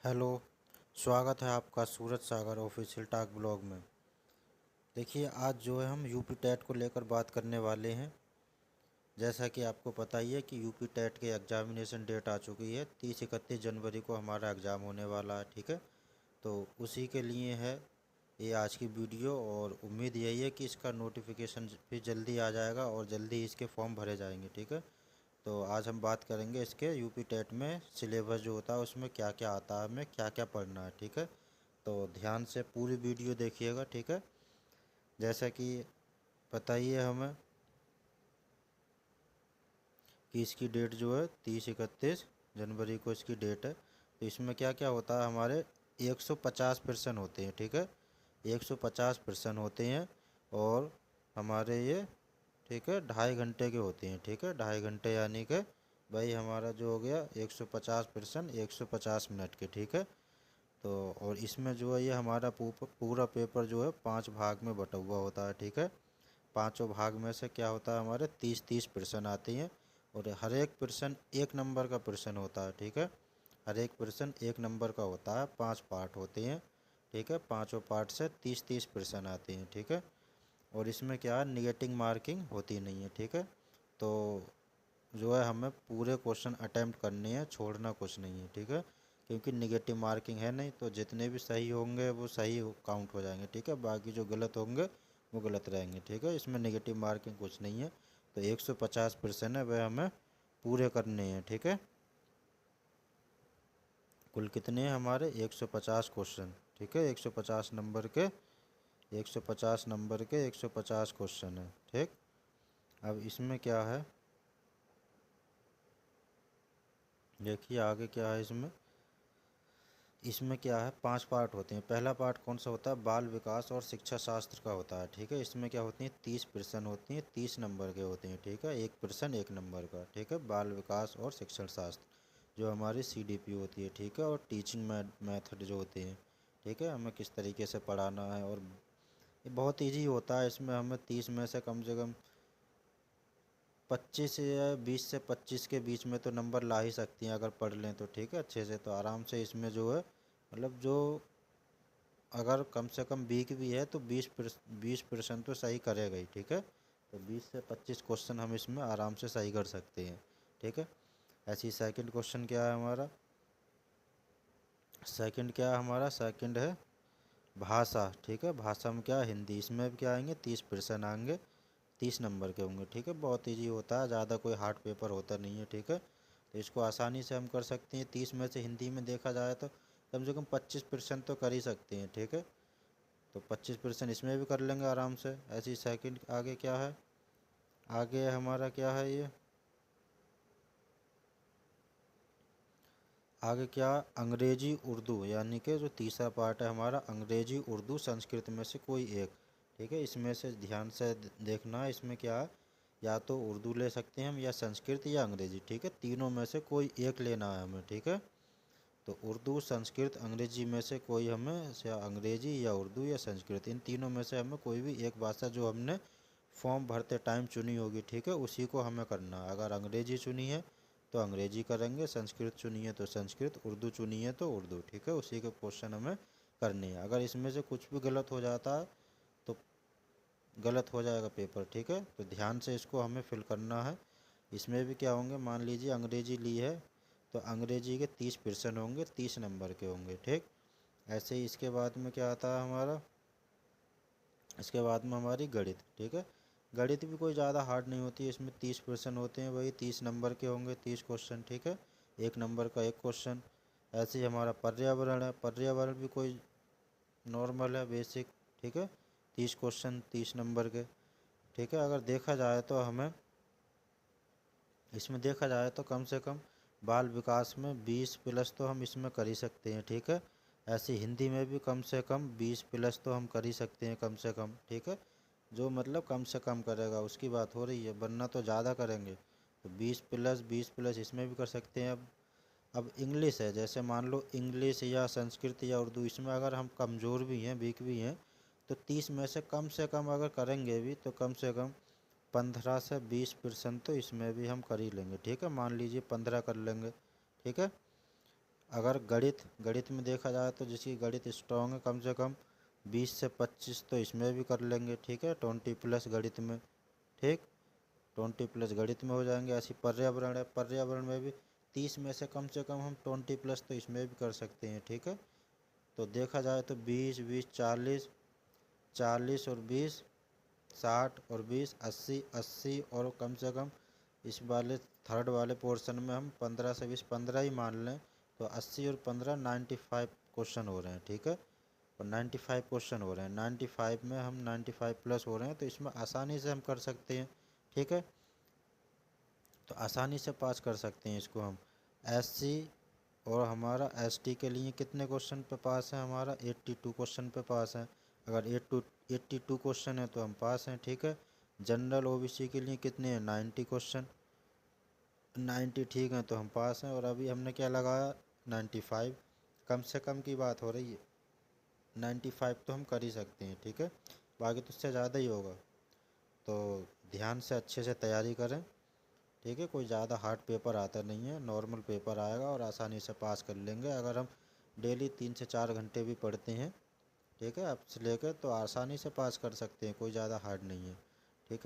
Hello. स्वागत है आपका सूरज सागर ऑफिशियल टॉक ब्लॉग में। देखिए, आज जो है हम यूपी टेट को लेकर बात करने वाले हैं। जैसा कि आपको पता ही है कि यूपी टेट के एग्जामिनेशन डेट आ चुकी है। 30-31 जनवरी को हमारा एग्ज़ाम होने वाला है। ठीक है, तो उसी के लिए है ये आज की वीडियो, और उम्मीद यही है कि इसका नोटिफिकेशन भी जल्दी आ जाएगा और जल्दी इसके फॉर्म भरे जाएंगे। ठीक है, तो आज हम बात करेंगे इसके यूपी टेट में सिलेबस जो होता है उसमें क्या क्या आता है, हमें क्या क्या पढ़ना है। ठीक है, तो ध्यान से पूरी वीडियो देखिएगा। ठीक है, जैसा कि पता ही है हमें कि इसकी डेट जो है 30-31 जनवरी को इसकी डेट है। तो इसमें क्या क्या होता है, हमारे 150 प्रश्न होते हैं। ठीक है, 150 प्रश्न होते हैं, और हमारे ये, ठीक है, 2.5 घंटे के होते हैं। ठीक है, 2.5 घंटे यानी कि भाई हमारा जो हो गया 150 प्रश्न 150 मिनट के। ठीक है, तो और इसमें जो है ये हमारा पूरा पेपर जो है 5 भाग में बटा हुआ होता है। ठीक है, पांचों भाग में से क्या होता है, हमारे 30-30 प्रश्न आते हैं, और हर एक प्रश्न 1 नंबर का प्रश्न होता है। ठीक है, हर एक प्रश्न 1 नंबर का होता है, 5 पार्ट होते हैं। ठीक है, पांचों पार्ट से 30-30 प्रश्न आते हैं। ठीक है, और इसमें क्या है, निगेटिव मार्किंग होती नहीं है। ठीक है, तो जो है हमें पूरे क्वेश्चन अटेम्प्ट करने हैं, छोड़ना कुछ नहीं है। ठीक है, क्योंकि निगेटिव मार्किंग है नहीं, तो जितने भी सही होंगे वो सही काउंट हो जाएंगे। ठीक है, बाकी जो गलत होंगे वो गलत रहेंगे। ठीक है, इसमें निगेटिव मार्किंग कुछ नहीं है। तो 150 प्रश्न है वह हमें पूरे करने हैं। ठीक है, कुल कितने हैं हमारे 150 क्वेश्चन। ठीक है, 150 नंबर के 150 नंबर के 150 क्वेश्चन है। ठीक, अब इसमें क्या है, देखिए आगे क्या है। इसमें इसमें क्या है, 5 पार्ट होते हैं। पहला पार्ट कौन सा होता है, बाल विकास और शिक्षा शास्त्र का होता है। ठीक है, इसमें क्या होती है, 30 प्रश्न होती हैं, 30 नंबर के होते हैं। ठीक है, एक प्रश्न 1 नंबर का। ठीक है, बाल विकास और शिक्षण शास्त्र जो हमारी सीडीपी होती है। ठीक है, और टीचिंग मेथड जो होते हैं। ठीक है, हमें किस तरीके से पढ़ाना है, और ये बहुत ईजी होता है। इसमें हमें 30 में से कम 25 या 20 से 25 के बीच में तो नंबर ला ही सकती हैं अगर पढ़ लें तो। ठीक है, अच्छे से तो आराम से इसमें जो है, मतलब जो अगर कम से कम वीक भी है तो 20% तो सही करेगा ही। ठीक है, तो 20 से 25 क्वेश्चन हम इसमें आराम से सही कर सकते हैं। ठीक है, ऐसे ही सेकंड क्वेश्चन क्या है हमारा, सेकंड है भाषा। ठीक है, भाषा में क्या है, हिंदी। इसमें भी क्या आएंगे, 30 प्रश्न आएंगे, 30 नंबर के होंगे। ठीक है, बहुत ईजी होता है, ज़्यादा कोई हार्ड पेपर होता नहीं है। ठीक है, तो इसको आसानी से हम कर सकते हैं। 30 में से हिंदी में देखा जाए तो कम से कम 25% तो कर ही सकते हैं। ठीक है, तो 25% इसमें भी कर लेंगे आराम से। ऐसे ही सेकंड आगे क्या है, आगे हमारा क्या है ये, आगे क्या, अंग्रेजी उर्दू, यानी कि जो तीसरा पार्ट है हमारा, अंग्रेजी उर्दू संस्कृत में से कोई एक। ठीक है, इसमें से ध्यान से देखना है। इसमें क्या है, या तो उर्दू ले सकते हैं हम, या संस्कृत, या अंग्रेजी। ठीक है, तीनों में से कोई एक लेना है हमें। ठीक है, तो उर्दू, संस्कृत, अंग्रेजी में से कोई हमें, या अंग्रेजी या उर्दू या संस्कृत, इन तीनों में से हमें कोई भी एक भाषा जो हमने फॉर्म भरते टाइम चुनी होगी। ठीक है, उसी को हमें करना है। अगर अंग्रेजी चुनी है तो अंग्रेजी करेंगे, संस्कृत चुनी है तो संस्कृत, उर्दू चुनी है तो उर्दू। ठीक है, उसी के क्वेश्चन हमें करने हैं। अगर इसमें से कुछ भी गलत हो जाता है तो गलत हो जाएगा पेपर। ठीक है, तो ध्यान से इसको हमें फिल करना है। इसमें भी क्या होंगे, मान लीजिए अंग्रेजी ली है तो अंग्रेजी के 30 प्रश्न होंगे, 30 नंबर के होंगे। ठीक, ऐसे ही इसके बाद में क्या आता है हमारा, इसके बाद में हमारी गणित। ठीक है, गणित भी कोई ज़्यादा हार्ड नहीं होती है। इसमें 30 प्रश्न होते हैं, वही 30 नंबर के होंगे, 30 क्वेश्चन। ठीक है, 1 नंबर का एक क्वेश्चन। ऐसे ही हमारा पर्यावरण है, पर्यावरण भी कोई नॉर्मल है, बेसिक। ठीक है, 30 क्वेश्चन, 30 नंबर के। ठीक है, अगर देखा जाए तो हमें इसमें देखा जाए तो कम से कम बाल विकास में 20 प्लस तो हम इसमें कर ही सकते हैं। ठीक है, ऐसे हिंदी में भी कम से कम 20 प्लस तो हम कर ही सकते हैं, कम से कम। ठीक है, जो मतलब कम से कम करेगा उसकी बात हो रही है, वरना तो ज़्यादा करेंगे तो 20 प्लस इसमें भी कर सकते हैं। अब इंग्लिश है, जैसे मान लो इंग्लिश या संस्कृत या उर्दू, इसमें अगर हम कमज़ोर भी हैं, वीक भी हैं, तो 30 में से कम अगर करेंगे भी तो कम से कम 15 से 20% तो इसमें भी हम कर ही लेंगे। ठीक है, मान लीजिए 15 कर लेंगे। ठीक है, अगर गणित में देखा जाए तो जिसकी गणित स्ट्रॉन्ग है कम से कम 20 से 25 तो इसमें भी कर लेंगे, ठीक है, 20 प्लस गणित में, ठीक, 20 प्लस गणित में हो जाएंगे। ऐसी पर्यावरण है, पर्यावरण में भी 30 में से कम हम 20 प्लस तो इसमें भी कर सकते हैं, ठीक है। तो देखा जाए तो 20 20 40, 40 और 20 60 और 20 80, 80 और कम से कम इस वाले थर्ड वाले पोर्शन में हम 15 से 20, 15 ही मान लें, तो 80 और 15 95 क्वेश्चन हो रहे हैं, ठीक है। और 95 क्वेश्चन हो रहे हैं, 95 में हम 95 प्लस हो रहे हैं, तो इसमें आसानी से हम कर सकते हैं, ठीक है। तो आसानी से पास कर सकते हैं इसको हम। एससी और हमारा एसटी के लिए कितने क्वेश्चन पे पास है, हमारा 82 क्वेश्चन पे पास है। अगर 82 क्वेश्चन है तो हम पास हैं, ठीक है। जनरल ओबीसी के लिए कितने हैं, 90 क्वेश्चन, 90 ठीक है तो हम पास हैं। और अभी हमने क्या लगाया, 95, कम से कम की बात हो रही है, 95 तो हम कर ही सकते हैं, ठीक है। बाकी तो उससे ज़्यादा ही होगा, तो ध्यान से अच्छे से तैयारी करें, ठीक है। कोई ज़्यादा हार्ड पेपर आता नहीं है, नॉर्मल पेपर आएगा और आसानी से पास कर लेंगे अगर हम डेली 3 से 4 घंटे भी पढ़ते हैं, ठीक है, अब से लेकर तो आसानी से पास कर सकते हैं, कोई ज़्यादा हार्ड नहीं है।